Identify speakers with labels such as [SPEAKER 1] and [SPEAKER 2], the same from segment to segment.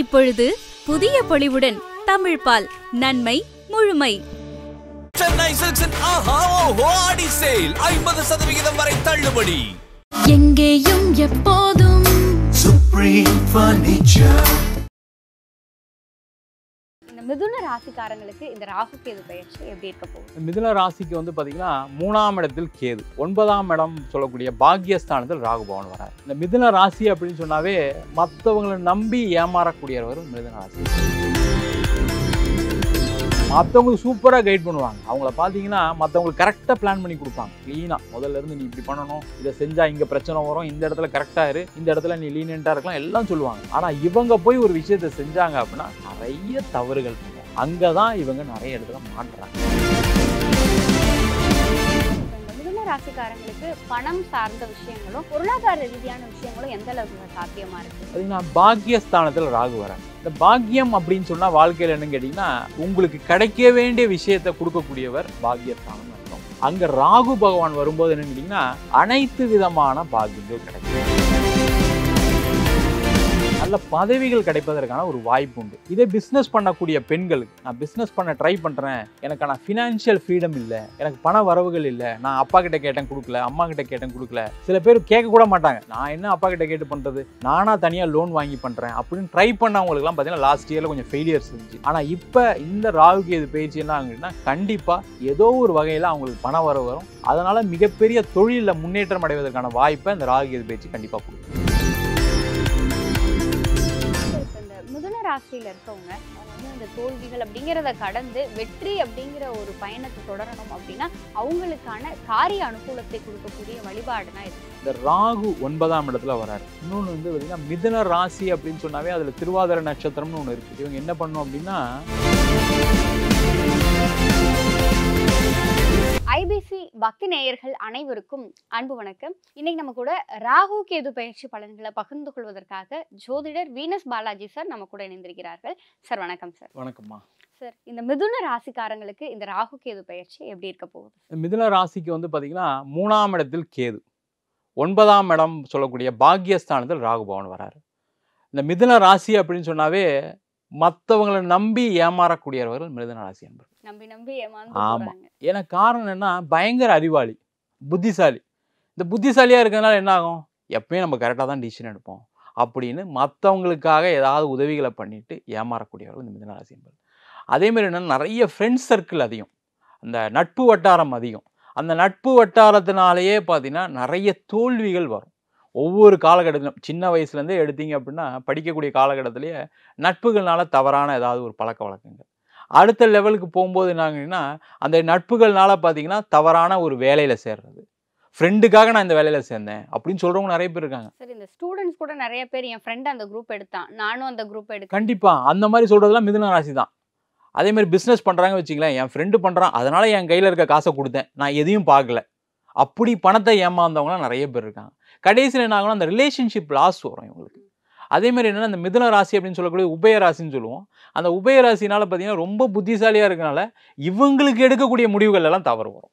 [SPEAKER 1] இப்பொழுது புதிய பொலிவுடன் தமிழ் பால் நன்மை முழுமை.
[SPEAKER 2] சென்னை சில்க்ஸின் ஆஹா ஓஹோ ஆடி சேல் 50% வரை தள்ளுபடி.
[SPEAKER 1] எங்கேயும் எப்போதும்
[SPEAKER 2] சுப்ரீம் ஃபர்னிச்சர்.
[SPEAKER 3] இந்த மிதுன ராசிக்காரங்களுக்கு இந்த ராகு கேது பெயர்ச்சி எப்படி இருக்க போகுது?
[SPEAKER 4] மிதுன ராசிக்கு வந்து பார்த்தீங்கன்னா 3ஆம் இடத்தில் கேது, 9ஆம் இடம் சொல்லக்கூடிய பாக்கியஸ்தானத்தில் ராகு பவன் வரார். இந்த மிதுன ராசி அப்படின்னு சொன்னாவே மற்றவங்களை நம்பி ஏமாறக்கூடியவர் மிதுன ராசி. மற்றவங்களுக்கு சூப்பராக கைட் பண்ணுவாங்க. அவங்கள பார்த்தீங்கன்னா மற்றவங்களுக்கு கரெக்டாக பிளான் பண்ணி கொடுப்பாங்க. க்ளீனாக முதல்ல இருந்து நீ இப்படி பண்ணணும், இதை செஞ்சால் இங்கே பிரச்சனை வரும், இந்த இடத்துல கரெக்டாக இரு, இந்த இடத்துல நீ லீனியண்ட்டாக இருக்கலாம் எல்லாம் சொல்லுவாங்க. ஆனால் இவங்க போய் ஒரு விஷயத்தை செஞ்சாங்க அப்படின்னா நிறைய தவறுகள் பண்ணுவாங்க. அங்கே தான் இவங்க நிறைய இடத்துல மாட்டுறாங்க.
[SPEAKER 3] மிதுன ராசிக்காரங்களுக்கு பணம் சார்ந்த விஷயங்களும் பொருளாதார ரீதியான விஷயங்களும் எந்த அளவுக்கு சாத்தியமா இருக்கு?
[SPEAKER 4] பார்த்தீங்கன்னா பாக்கியஸ்தானத்தில் ராகு வராங்க. இந்த பாக்கியம் அப்படின்னு சொன்னால் வாழ்க்கையில் என்னன்னு கேட்டிங்கன்னா உங்களுக்கு கிடைக்க வேண்டிய விஷயத்தை கொடுக்கக்கூடியவர் பாக்கியஸ்தானம் அர்த்தம். அங்கே ராகு பகவான் வரும்போது என்னன்னு கேட்டிங்கன்னா அனைத்து விதமான பாக்கியங்கள் கிடைக்கும். நல்ல பதவிகள் கிடைப்பதற்கான ஒரு வாய்ப்பு உண்டு. இதே பிஸ்னஸ் பண்ணக்கூடிய பெண்களுக்கு, நான் பிஸ்னஸ் பண்ண ட்ரை பண்ணுறேன், எனக்கான ஃபினான்ஷியல் ஃப்ரீடம் இல்லை, எனக்கு பண வரவுகள் இல்லை, நான் அப்பா கிட்ட கேட்டேன் கொடுக்கல, அம்மா கிட்ட கேட்டேன் கொடுக்கல, சில பேர் கேட்க கூட மாட்டாங்க, நான் என்ன அப்பா கிட்ட கேட்டு பண்ணுறது, நானாக தனியாக லோன் வாங்கி பண்ணுறேன் அப்படின்னு ட்ரை பண்ணவங்களுக்குலாம் பார்த்தீங்கன்னா லாஸ்ட் இயரில் கொஞ்சம் ஃபெயிலியர்ஸ் இருந்துச்சு. ஆனால் இப்போ இந்த ராகு கேது பயிற்சி என்ன ஆகுதுன்னா கண்டிப்பாக ஏதோ ஒரு வகையில் அவங்களுக்கு பண வரவு வரும். அதனால் மிகப்பெரிய தொழிலில் முன்னேற்றம் அடைவதற்கான வாய்ப்பை இந்த ராகு கேது பயிற்சி கண்டிப்பாக கொடுக்கும்.
[SPEAKER 3] மிதுன ராசியில இருக்கவங்க அந்த தோல்விகள் அப்படிங்கிறத கடந்து வெற்றி அப்படிங்கிற ஒரு பயணத்தை தொடரணும் அப்படின்னா அவங்களுக்கான காரிய அனுகூலத்தை கொடுக்கக்கூடிய வழிபாடுனா இது.
[SPEAKER 4] இந்த ராகு 9ஆம் இடத்துல வராரு. இன்னொன்று வந்து பார்த்தீங்கன்னா மிதுன ராசி அப்படின்னு சொன்னாவே அதில் திருவாதிரை நட்சத்திரம்னு ஒன்று இருக்குது. இவங்க என்ன பண்ணணும் அப்படின்னா
[SPEAKER 3] ஐபிசி பக்தி நேயர்கள் அனைவருக்கும் அன்பு வணக்கம். இன்னைக்கு நம்ம கூட ராகு கேது பயிற்சி பலன்களை பகிர்ந்து கொள்வதற்காக ஜோதிடர் வீனஸ் பாலாஜி சார் நம்ம கூட இணைந்திருக்கிறார்கள். சார் வணக்கம். சார்
[SPEAKER 4] வணக்கம்மா.
[SPEAKER 3] சார் இந்த மிதுன ராசிக்காரங்களுக்கு இந்த ராகு கேது பயிற்சி எப்படி இருக்க போகுது?
[SPEAKER 4] மிதுன ராசிக்கு வந்து பார்த்தீங்கன்னா 3ஆம் இடத்தில் கேது, 9ஆம் இடம் சொல்லக்கூடிய பாக்கியஸ்தானத்தில் ராகு பவன் வராரு. இந்த மிதுன ராசி அப்படின்னு சொன்னாவே மற்றவங்களை நம்பி ஏமாறக்கூடியவர்கள் மிதுன ராசி என்பது.
[SPEAKER 3] நம்பி ஏமாந்து
[SPEAKER 4] ஆமாம். ஏன்னா காரணம் என்ன, பயங்கர அறிவாளி, புத்திசாலி. இந்த புத்திசாலியாக இருக்கிறதுனால என்ன ஆகும், எப்பயும் நம்ம கரெக்டாக தான் டிசிஷன் எடுப்போம் அப்படின்னு மற்றவங்களுக்காக ஏதாவது உதவிகளை பண்ணிட்டு ஏமாறக்கூடியவர்கள் இந்த மிதுன ராசி என்பது. அதேமாதிரி என்னென்னா நிறைய ஃப்ரெண்ட்ஸ் சர்க்கிள் அதிகம், அந்த நட்பு வட்டாரம் அதிகம். அந்த நட்பு வட்டாரத்தினாலேயே பார்த்தீங்கன்னா நிறைய தோல்விகள் வரும். ஒவ்வொரு காலகட்டத்திலும் சின்ன வயசுலேருந்தே எடுத்தீங்க அப்படின்னா படிக்கக்கூடிய காலகட்டத்திலேயே நட்புகள்னால தவறான ஏதாவது ஒரு பழக்க வழக்கங்கள், அடுத்த லெவலுக்கு போகும்போது என்னாங்கன்னா அந்த நட்புகள்னால பார்த்தீங்கன்னா தவறான ஒரு வேலையில் சேர்றது. ஃப்ரெண்டுக்காக நான் இந்த வேலையில் சேர்ந்தேன் அப்படின்னு சொல்கிறவங்க நிறைய பேர் இருக்காங்க.
[SPEAKER 3] சரி, இந்த ஸ்டூடெண்ட்ஸ் கூட நிறைய பேர் என் ஃப்ரெண்ட் அந்த குரூப் எடுத்தான், நானும் அந்த குரூப் எடுத்தேன்.
[SPEAKER 4] கண்டிப்பாக அந்த மாதிரி சொல்கிறதுலாம் மிதுன ராசி தான். அதேமாதிரி பிஸ்னஸ் பண்ணுறாங்க வச்சிங்களேன், என் ஃப்ரெண்டு பண்ணுறான் அதனால் என் கையில் இருக்க காசை கொடுத்தேன், நான் எதையும் பார்க்கல, அப்படி பணத்தை ஏமாந்தவங்களாம் நிறைய பேர் இருக்காங்க. கடைசியில் என்ன ஆகணும், அந்த ரிலேஷன்ஷிப் லாஸ் வரும் இவங்களுக்கு. அதேமாதிரி என்னென்னா இந்த மிதுன ராசி அப்படின்னு சொல்லக்கூடிய உபயராசின்னு சொல்லுவோம். அந்த உபயராசினால் பார்த்தீங்கன்னா ரொம்ப புத்திசாலியாக இருக்கனால இவங்களுக்கு எடுக்கக்கூடிய முடிவுகள் எல்லாம் தவறு வரும்.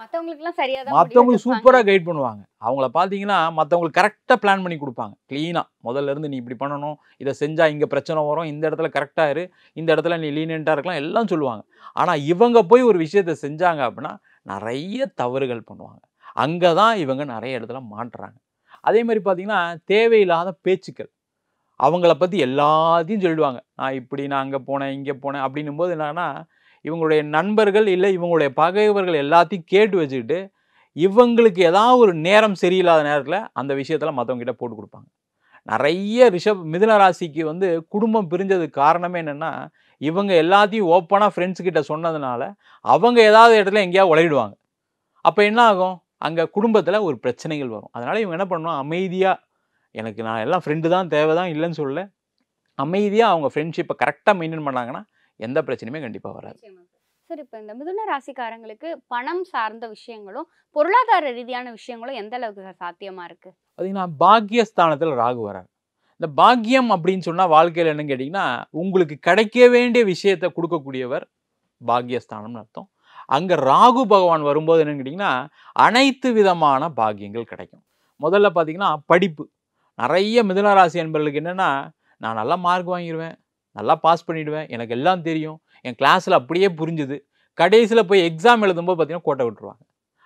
[SPEAKER 4] மற்றவங்களுக்கு சூப்பராக கைட் பண்ணுவாங்க. அவங்கள பார்த்தீங்கன்னா மற்றவங்களுக்கு கரெக்டாக பிளான் பண்ணி கொடுப்பாங்க. க்ளீனாக முதல்ல இருந்து நீ இப்படி பண்ணணும், இதை செஞ்சால் இங்கே பிரச்சனை வரும், இந்த இடத்துல கரெக்டாக இரு, இந்த இடத்துல நீ லீனியண்ட்டாக இருக்கலாம் எல்லாம் சொல்லுவாங்க. ஆனால் இவங்க போய் ஒரு விஷயத்தை செஞ்சாங்க அப்படின்னா நிறைய தவறுகள் பண்ணுவாங்க. அங்கே தான் இவங்க நிறைய இடத்துல மாட்டுறாங்க. அதே மாதிரி பார்த்தீங்கன்னா தேவையில்லாத பேச்சுக்கள், அவங்கள பற்றி எல்லாத்தையும் சொல்லிடுவாங்க. நான் இப்படி, நான் அங்கே போனேன் இங்கே போனேன் அப்படின்னும் போது என்னன்னா இவங்களுடைய நண்பர்கள் இல்லை இவங்களுடைய பகைவர்கள் எல்லாத்தையும் கேட்டு வச்சுக்கிட்டு இவங்களுக்கு ஏதாவது ஒரு நேரம் சரியில்லாத நேரத்தில் அந்த விஷயத்தில் மற்றவங்ககிட்ட போட்டு கொடுப்பாங்க. நிறைய மிதுன ராசிக்கு வந்து குடும்பம் பிரிஞ்சதுக்கு காரணமே என்னென்னா இவங்க எல்லாத்தையும் ஓப்பனாக ஃப்ரெண்ட்ஸுக்கிட்ட சொன்னதுனால அவங்க ஏதாவது இடத்துல எங்கேயாவது உழையிடுவாங்க. அப்போ என்ன ஆகும், அங்கே குடும்பத்தில் ஒரு பிரச்சனைகள் வரும். அதனால் இவங்க என்ன பண்ணணும், அமைதியாக, எனக்கு நான் எல்லாம் ஃப்ரெண்டு தான் தேவை தான் இல்லைன்னு சொல்ல, அமைதியாக அவங்க ஃப்ரெண்ட்ஷிப்பை கரெக்டாக மெயின்டைன் பண்ணாங்கன்னா எந்த பிரச்சனையுமே கண்டிப்பாக வராது.
[SPEAKER 3] சரி, இப்போ இந்த மிதுன ராசிக்காரங்களுக்கு பணம் சார்ந்த விஷயங்களும் பொருளாதார ரீதியான விஷயங்களும் எந்த அளவுக்கு சாத்தியமாக இருக்குது?
[SPEAKER 4] பார்த்தீங்கன்னா பாக்கியஸ்தானத்தில் ராகு வராரு. இந்த பாக்கியம் அப்படின்னு சொன்னால் வாழ்க்கையில் என்னன்னு கேட்டிங்கன்னா உங்களுக்கு கிடைக்க வேண்டிய விஷயத்தை கொடுக்கக்கூடியவர் பாக்கியஸ்தானம்னு அர்த்தம். அங்கே ராகு பகவான் வரும்போது என்னன்னு கேட்டிங்கன்னா அனைத்து விதமான பாக்கியங்கள் கிடைக்கும். முதல்ல பார்த்தீங்கன்னா படிப்பு, நிறைய மிதுன ராசி என்பவர்களுக்கு என்னென்னா நான் நல்லா மார்க் வாங்கிடுவேன், நல்லா பாஸ் பண்ணிடுவேன், எனக்கு எல்லாம் தெரியும், என் கிளாஸில் அப்படியே புரிஞ்சுது. கடைசியில் போய் எக்ஸாம் எழுதும்போது பார்த்தீங்கன்னா கோட்டை விட்டுருவாங்க.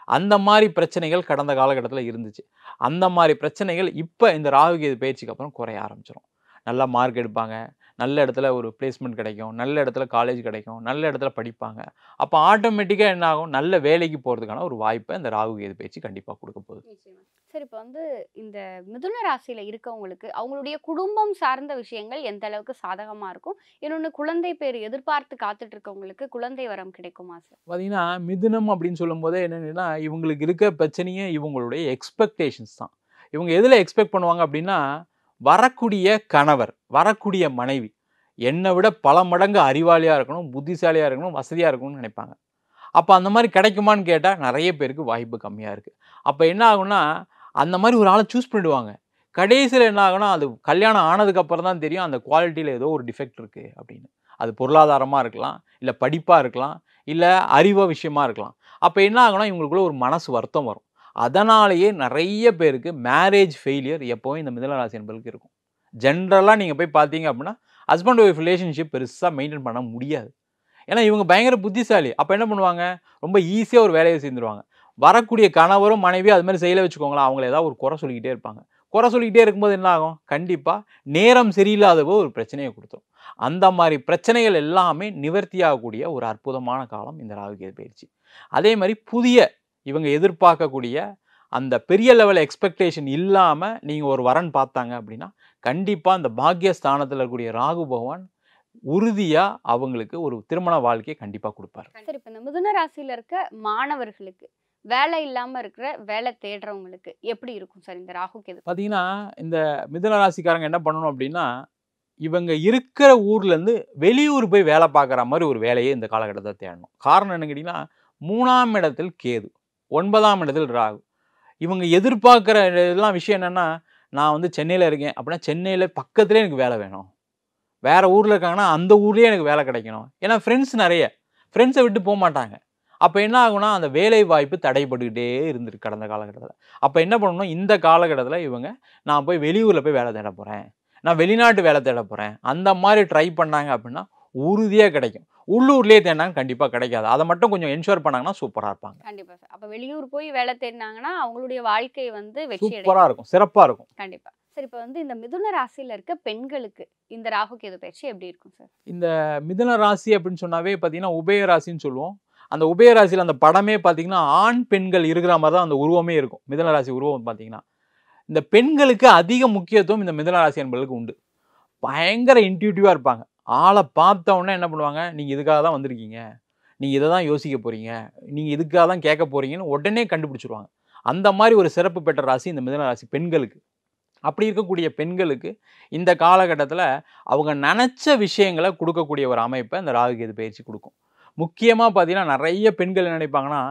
[SPEAKER 4] அந்த மாதிரி பிரச்சனைகள் கடந்த காலகட்டத்தில் இருந்துச்சு. அந்த மாதிரி பிரச்சனைகள் இப்போ இந்த ராகு கேது பயிற்சிக்கு அப்புறம் குறைய ஆரம்பிச்சிடும். நல்லா மார்க் எடுப்பாங்க, நல்ல இடத்துல ஒரு பிளேஸ்மெண்ட் கிடைக்கும், நல்ல இடத்துல காலேஜ் கிடைக்கும், நல்ல இடத்துல படிப்பாங்க. அப்போ ஆட்டோமேட்டிக்காக என்ன ஆகும், நல்ல வேலைக்கு போகிறதுக்கான ஒரு வாய்ப்பை இந்த ராகு கேது பயிற்சி கண்டிப்பாக கொடுக்க போகுது.
[SPEAKER 3] நிச்சயமா. சரி, இப்போ வந்து இந்த மிதுன ராசியில இருக்கவங்களுக்கு அவங்களுடைய குடும்பம் சார்ந்த விஷயங்கள் எந்த அளவுக்கு சாதகமா இருக்கும்? இன்னொன்னு குழந்தை பேர் எதிர்பார்த்து காத்துட்டு இருக்கவங்களுக்கு குழந்தை வரம் கிடைக்குமா சார்?
[SPEAKER 4] பார்த்தீங்கன்னா மிதுனம் அப்படின்னு சொல்லும்போதே என்னென்னா இவங்களுக்கு இருக்க பிரச்சனையே இவங்களுடைய எக்ஸ்பெக்டேஷன்ஸ் தான். இவங்க எதில் எக்ஸ்பெக்ட் பண்ணுவாங்க அப்படின்னா, வரக்கூடிய கணவர், வரக்கூடிய மனைவி என்னை விட பல மடங்கு அறிவாளியாக இருக்கணும், புத்திசாலியாக இருக்கணும், வசதியாக இருக்கணும்னு நினைப்பாங்க. அப்போ அந்த மாதிரி கிடைக்குமான்னு கேட்டால் நிறைய பேருக்கு வாய்ப்பு கம்மியாக இருக்குது. அப்போ என்ன ஆகும்னா, அந்த மாதிரி ஒரு ஆளை சூஸ் பண்ணிடுவாங்க. கடைசியில் என்ன ஆகும்னா, அது கல்யாணம் ஆனதுக்கப்புறம் தான் தெரியும் அந்த குவாலிட்டியில் ஏதோ ஒரு டிஃபெக்ட் இருக்குது அப்படின்னு. அது பொருளாதாரமாக இருக்கலாம், இல்லை படிப்பாக இருக்கலாம், இல்லை அறிவு விஷயமா இருக்கலாம். அப்போ என்ன ஆகும்னா, இவங்களுக்குள்ள ஒரு மனசு வருத்தம் வரும். அதனாலேயே நிறைய பேருக்கு மேரேஜ் ஃபெயிலியர் எப்போவும் இந்த மிதுன ராசி என்பவர்களுக்கு இருக்கும். ஜென்ரலாக நீங்கள் போய் பார்த்தீங்க அப்படின்னா ஹஸ்பண்ட் ஒய்ஃப் ரிலேஷன்ஷிப் பெருசாக மெயின்டைன் பண்ண முடியாது. ஏன்னா இவங்க பயங்கர புத்திசாலி. அப்போ என்ன பண்ணுவாங்க, ரொம்ப ஈஸியாக ஒரு வேலையை செஞ்சுருவாங்க. வரக்கூடிய கணவரும் மனைவியும் அது மாதிரி செய்யலை வச்சுக்கோங்களேன், அவங்கள ஏதாவது ஒரு குறை சொல்லிக்கிட்டே இருப்பாங்க. குறை சொல்லிக்கிட்டே இருக்கும்போது என்ன ஆகும், கண்டிப்பாக நேரம் சரியில்லாதவோ ஒரு பிரச்சனையை கொடுத்துரும். அந்த மாதிரி பிரச்சனைகள் எல்லாமே நிவர்த்தியாகக்கூடிய ஒரு அற்புதமான காலம் இந்த ராகு கேது பயிற்சி. அதே மாதிரி புதிய இவங்க எதிர்பார்க்கக்கூடிய அந்த பெரிய லெவல் எக்ஸ்பெக்டேஷன் இல்லாமல் நீங்கள் ஒரு வரன் பார்த்தாங்க அப்படின்னா கண்டிப்பாக அந்த பாக்கியஸ்தானத்தில் இருக்கக்கூடிய ராகு பகவான் உறுதியாக அவங்களுக்கு ஒரு திருமண வாழ்க்கையை கண்டிப்பாக கொடுப்பார்.
[SPEAKER 3] சரி, இப்போ இந்த மிதுன ராசியில இருக்க மாணவர்களுக்கு வேலை இல்லாம இருக்கிற வேலை தேடுறவங்களுக்கு எப்படி இருக்கும் சார் இந்த ராகு கேது?
[SPEAKER 4] பார்த்தீங்கன்னா இந்த மிதுன ராசிக்காரங்க என்ன பண்ணணும் அப்படின்னா, இவங்க இருக்கிற ஊர்லேருந்து வெளியூர் போய் வேலை பார்க்குற மாதிரி ஒரு வேலையை இந்த காலகட்டத்தை தேடணும். காரணம் என்ன கேட்டிங்கன்னா, 3ஆம் இடத்தில் கேது, 9ஆம் இடத்தில் ராகு. இவங்க எதிர்பார்க்குற இதெல்லாம் விஷயம் என்னென்னா, நான் வந்து சென்னையில் இருக்கேன் அப்படின்னா சென்னையில் பக்கத்துலேயே எனக்கு வேலை வேணும், வேறு ஊரில் இருக்காங்கன்னா அந்த ஊர்லேயே எனக்கு வேலை கிடைக்கணும். ஏன்னா ஃப்ரெண்ட்ஸ் நிறைய, ஃப்ரெண்ட்ஸை விட்டு போக மாட்டாங்க. அப்போ என்ன ஆகுனா, அந்த வேலை வாய்ப்பு தடைப்பட்டுக்கிட்டே இருந்திருக்கு கடந்த காலகட்டத்தில். அப்போ என்ன பண்ணணும், இந்த காலகட்டத்தில் இவங்க நான் போய் வெளியூரில் போய் வேலை தேட போகிறேன், நான் வெளிநாட்டு வேலை தேட போகிறேன், அந்த மாதிரி ட்ரை பண்ணாங்க அப்படின்னா உறுதியாக கிடைக்கும். உள்ளூர்லேயே தேடினாங்க கண்டிப்பாக கிடைக்காது. அதை மட்டும் கொஞ்சம் என்ஷூர் பண்ணாங்கன்னா சூப்பராக இருப்பாங்க.
[SPEAKER 3] கண்டிப்பா சார். அப்போ வெளியூர் போய் வேலை தேடினாங்கன்னா அவங்களுடைய வாழ்க்கை வந்து வெற்றி
[SPEAKER 4] சூப்பராக இருக்கும், சிறப்பாக இருக்கும்.
[SPEAKER 3] கண்டிப்பா. சரி, இப்போ வந்து இந்த மிதுன ராசியில இருக்க பெண்களுக்கு இந்த ராகு கேது பயிற்சி எப்படி இருக்கும் சார்?
[SPEAKER 4] இந்த மிதுன ராசி அப்படின்னு சொன்னாவே பார்த்தீங்கன்னா உபய ராசின்னு சொல்லுவோம். அந்த உபய ராசியில் அந்த படமே பார்த்தீங்கன்னா ஆண் பெண்கள் இருக்கிற மாதிரி தான் அந்த உருவமே இருக்கும். மிதுன ராசி உருவம் பார்த்தீங்கன்னா இந்த பெண்களுக்கு அதிக முக்கியத்துவம் இந்த மிதுன ராசி என்பவர்களுக்கு உண்டு. பயங்கர இன்ட்யூட்டிவாக இருப்பாங்க. ஆளை பார்த்த உடனே என்ன பண்ணுவாங்க, நீங்கள் இதுக்காக தான் வந்திருக்கீங்க, நீங்கள் இதை தான் யோசிக்க போகிறீங்க, நீங்கள் இதுக்காக தான் கேட்க போகிறீங்கன்னு உடனே கண்டுபிடிச்சிருவாங்க. அந்த மாதிரி ஒரு சிறப்பு பெற்ற ராசி இந்த மிதுன ராசி பெண்களுக்கு. அப்படி இருக்கக்கூடிய பெண்களுக்கு இந்த காலகட்டத்தில் அவங்க நினச்ச விஷயங்களை கொடுக்கக்கூடிய ஒரு அமைப்பை இந்த ராகு கேது பயிற்சி கொடுக்கும். முக்கியமாக பார்த்தீங்கன்னா நிறைய பெண்கள் என்ன நினைப்பாங்கன்னா,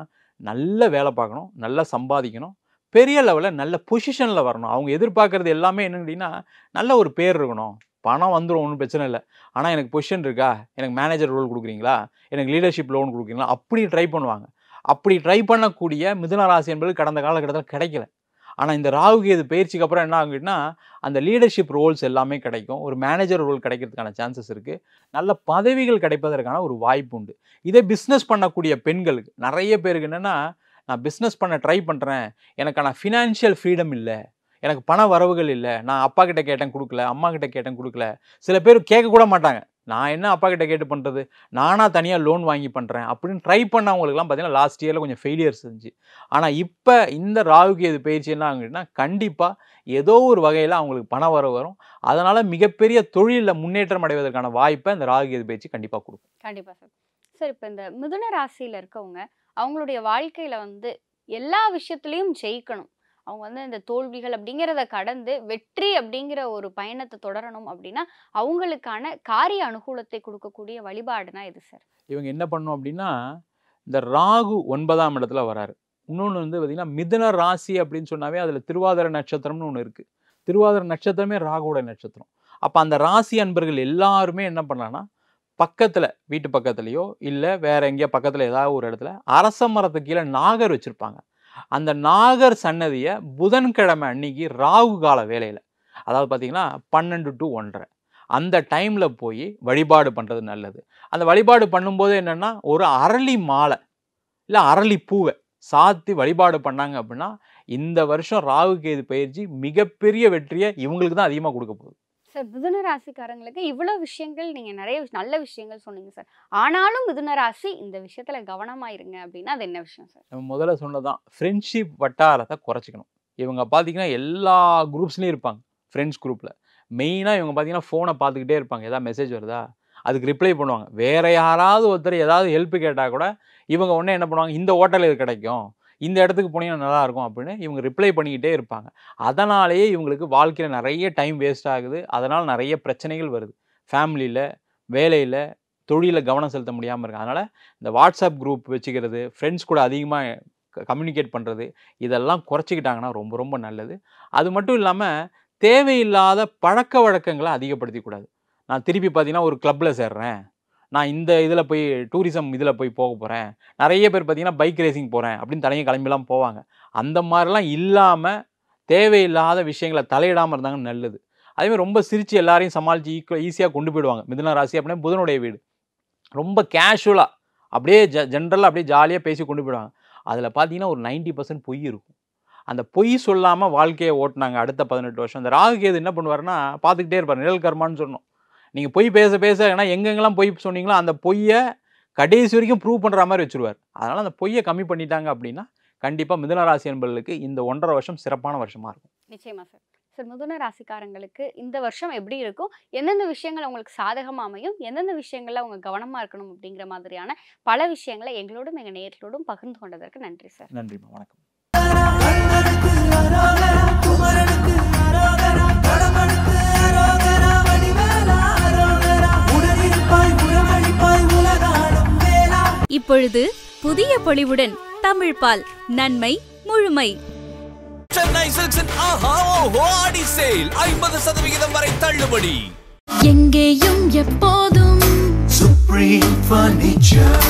[SPEAKER 4] நல்ல வேலை பார்க்கணும், நல்லா சம்பாதிக்கணும், பெரிய லெவலில் நல்ல பொசிஷனில் வரணும். அவங்க எதிர்பார்க்குறது எல்லாமே என்னன்னு கேட்டிங்கன்னா, நல்ல ஒரு பேர் இருக்கணும், பணம் வந்துடும், ஒன்றும் பிரச்சனை இல்லை, ஆனால் எனக்கு பொசிஷன் இருக்கா, எனக்கு மேனேஜர் ரோல் கொடுக்குறீங்களா, எனக்கு லீடர்ஷிப் லோன் கொடுக்குறீங்களா, அப்படி ட்ரை பண்ணுவாங்க. அப்படி ட்ரை பண்ணக்கூடிய மிதுன ராசி என்பது கடந்த காலகட்டத்தில் கிடைக்கல. ஆனால் இந்த ராகு கேது பயிற்சிக்கு அப்புறம் என்ன ஆகுதுன்னா, அந்த லீடர்ஷிப் ரோல்ஸ் எல்லாமே கிடைக்கும், ஒரு மேனேஜர் ரோல் கிடைக்கிறதுக்கான சான்சஸ் இருக்குது, நல்ல பதவிகள் கிடைப்பதற்கான ஒரு வாய்ப்பு உண்டு. இதே பிஸ்னஸ் பண்ணக்கூடிய பெண்களுக்கு நிறைய பேருக்கு என்னென்னா, நான் பிஸ்னஸ் பண்ண ட்ரை பண்ணுறேன், எனக்கான ஃபினான்ஷியல் ஃப்ரீடம் இல்லை, எனக்கு பண வரவுகள் இல்லை, நான் அப்பா கிட்ட கேட்டேன் கொடுக்கல, அம்மா கிட்ட கேட்டேன் கொடுக்கல, சில பேர் கேட்கக்கூட மாட்டாங்க, நான் என்ன அப்பா கிட்ட கேட்டு பண்ணுறது, நானாக தனியாக லோன் வாங்கி பண்ணுறேன் அப்படின்னு ட்ரை பண்ணவங்களுக்குலாம் பார்த்தீங்கன்னா லாஸ்ட் இயரில் கொஞ்சம் ஃபெயிலியர்ஸ் இருந்துச்சு. ஆனால் இப்போ இந்த ராகு கேது பயிற்சி என்ன ஆகுதுன்னா, கண்டிப்பாக ஏதோ ஒரு வகையில் அவங்களுக்கு பண வரவு வரும். அதனால் மிகப்பெரிய தொழிலில் முன்னேற்றம் அடைவதற்கான வாய்ப்பை இந்த ராகு கேது பயிற்சி கண்டிப்பாக கொடுக்கும்.
[SPEAKER 3] கண்டிப்பாக சார். சார், இப்போ இந்த மிதுன ராசியில் இருக்கவங்க அவங்களுடைய வாழ்க்கையில் வந்து எல்லா விஷயத்துலையும் ஜெயிக்கணும், அவங்க வந்து இந்த தோல்விகள் அப்படிங்கிறத கடந்து வெற்றி அப்படிங்கிற ஒரு பயணத்தை தொடரணும் அப்படின்னா அவங்களுக்கான காரிய அனுகூலத்தை கொடுக்கக்கூடிய வழிபாடுனா எது சார்?
[SPEAKER 4] இவங்க என்ன பண்ணணும் அப்படின்னா, இந்த ராகு 9ஆம் இடத்துல வராரு. இன்னொன்று வந்து பார்த்திங்கன்னா மிதுன ராசி அப்படின்னு சொன்னாவே அதில் திருவாதிரை நட்சத்திரம்னு ஒன்று இருக்குது. திருவாதிரை நட்சத்திரமே ராகுவோட நட்சத்திரம். அப்போ அந்த ராசி அன்பர்கள் எல்லாருமே என்ன பண்ணலான்னா, பக்கத்தில் வீட்டு பக்கத்துலேயோ இல்லை வேறு எங்கேயோ பக்கத்தில் ஏதாவது ஒரு இடத்துல அரச மரத்துக்கு கீழே நாகர் வச்சுருப்பாங்க. அந்த நாகர் சன்னதியை புதன்கிழமை அன்னைக்கு ராகு கால வேலையில், அதாவது பார்த்தீங்கன்னா 12 to 1:30 அந்த டைமில் போய் வழிபாடு பண்ணுறது நல்லது. அந்த வழிபாடு பண்ணும்போது என்னென்னா ஒரு அரளி மாலை இல்லை அரளி பூவை சாத்தி வழிபாடு பண்ணாங்க அப்படின்னா இந்த வருஷம் ராகு கேது பயிற்சி மிகப்பெரிய வெற்றியை இவங்களுக்கு தான் அதிகமாக கொடுக்க போகுது.
[SPEAKER 3] சார், மிதுன ராசிக்காரங்களுக்கு இவ்வளோ விஷயங்கள் நீங்கள் நிறைய நல்ல விஷயங்கள் சொன்னீங்க சார். ஆனாலும் மிதுன ராசி இந்த விஷயத்தில் கவனமாயிருங்க அப்படின்னா அது என்ன விஷயம் சார்?
[SPEAKER 4] நம்ம முதல்ல சொன்னதான் ஃப்ரெண்ட்ஷிப் வட்டாரத்தை குறைச்சிக்கணும். இவங்க பார்த்தீங்கன்னா எல்லா குரூப்ஸ்லேயும் இருப்பாங்க. ஃப்ரெண்ட்ஸ் குரூப்பில் மெயினாக இவங்க பார்த்தீங்கன்னா ஃபோனை பார்த்துக்கிட்டே இருப்பாங்க. ஏதாவது மெசேஜ் வருதா அதுக்கு ரிப்ளை பண்ணுவாங்க. வேறு யாராவது ஒருத்தர் ஏதாவது ஹெல்ப் கேட்டால் கூட இவங்க உடனே என்ன பண்ணுவாங்க, இந்த ஹோட்டல் இது கிடைக்கும், இந்த இடத்துக்கு போனீங்கன்னா நல்லாயிருக்கும் அப்படின்னு இவங்க ரிப்ளை பண்ணிக்கிட்டே இருப்பாங்க. அதனாலேயே இவங்களுக்கு வாழ்க்கையில் நிறைய டைம் வேஸ்ட் ஆகுது. அதனால் நிறைய பிரச்சனைகள் வருது. ஃபேமிலியில், வேலையில், தொழிலில் கவனம் செலுத்த முடியாமல் இருக்குது. அதனால் இந்த வாட்ஸ்அப் குரூப் வச்சுக்கிறது, ஃப்ரெண்ட்ஸ் கூட அதிகமாக கம்யூனிகேட் பண்ணுறது, இதெல்லாம் குறைச்சிக்கிட்டாங்கன்னா ரொம்ப ரொம்ப நல்லது. அது மட்டும் இல்லாமல் தேவையில்லாத பழக்க வழக்கங்களை அதிகப்படுத்திக்கூடாது. நான் திருப்பி பார்த்தீங்கன்னா ஒரு கிளப்பில் சேர்றேன், நான் இந்த இதில் போய் டூரிசம் இதில் போய் போக போகிறேன், நிறைய பேர் பார்த்தீங்கன்னா பைக் ரேசிங் போகிறேன் அப்படின்னு தனியாக கிளம்பிலாம் போவாங்க. அந்த மாதிரிலாம் இல்லாமல் தேவையில்லாத விஷயங்களை தலையிடாமல் இருந்தாங்க நல்லது. அதேமாதிரி ரொம்ப சிரித்து எல்லாரையும் சமாளித்து ஈஸியாக கொண்டு போயிடுவாங்க. மிதுன ராசி அப்படின்னா புதனுடைய வீடு. ரொம்ப கேஷுவலாக அப்படியே ஜென்ரலாக அப்படியே ஜாலியாக பேசி கொண்டு போயிடுவாங்க. அதில் பார்த்தீங்கன்னா ஒரு 90% பொய் இருக்கும். அந்த பொய் சொல்லாமல் வாழ்க்கையை ஓட்டினாங்க அடுத்த 18 வருஷம். அந்த ராகு கேது என்ன பண்ணுவாருன்னா பார்த்துக்கிட்டே இருப்பார். நிழல் கர்மான்னு சொன்னோம். நீங்கள் பொய் பேச பேச ஏன்னா எங்கெங்கெல்லாம் பொய் சொன்னீங்களோ அந்த பொய்யை கடைசி வரைக்கும் ப்ரூவ் பண்ணுற மாதிரி வச்சுருவார். அதனால் அந்த பொய்யை கம்மி பண்ணிட்டாங்க அப்படின்னா கண்டிப்பாக மிதுன ராசி என்பவர்களுக்கு இந்த 1.5 வருஷம் சிறப்பான வருஷமாக இருக்கும்.
[SPEAKER 3] நிச்சயமா சார். சார், மிதுன ராசிக்காரங்களுக்கு இந்த வருஷம் எப்படி இருக்கும், எந்தெந்த விஷயங்கள் அவங்களுக்கு சாதகமாக அமையும், எந்தெந்த விஷயங்கள்ல அவங்க கவனமாக இருக்கணும் அப்படிங்கிற மாதிரியான பல விஷயங்களை எங்களோடும் எங்கள் நேயர்களோடும் பகிர்ந்து கொண்டதற்கு நன்றி சார்.
[SPEAKER 4] நன்றிம்மா, வணக்கம்.
[SPEAKER 1] இப்பொழுது புதிய பொலிவுடன் தமிழ் பால் நன்மை முழுமை.
[SPEAKER 2] சென்னை சில்க்ஸின் ஆஹா ஓஹோ ஆடி சேல் 50% வரை தள்ளுபடி.
[SPEAKER 1] எங்கேயும் எப்போதும்
[SPEAKER 5] Supreme Furniture.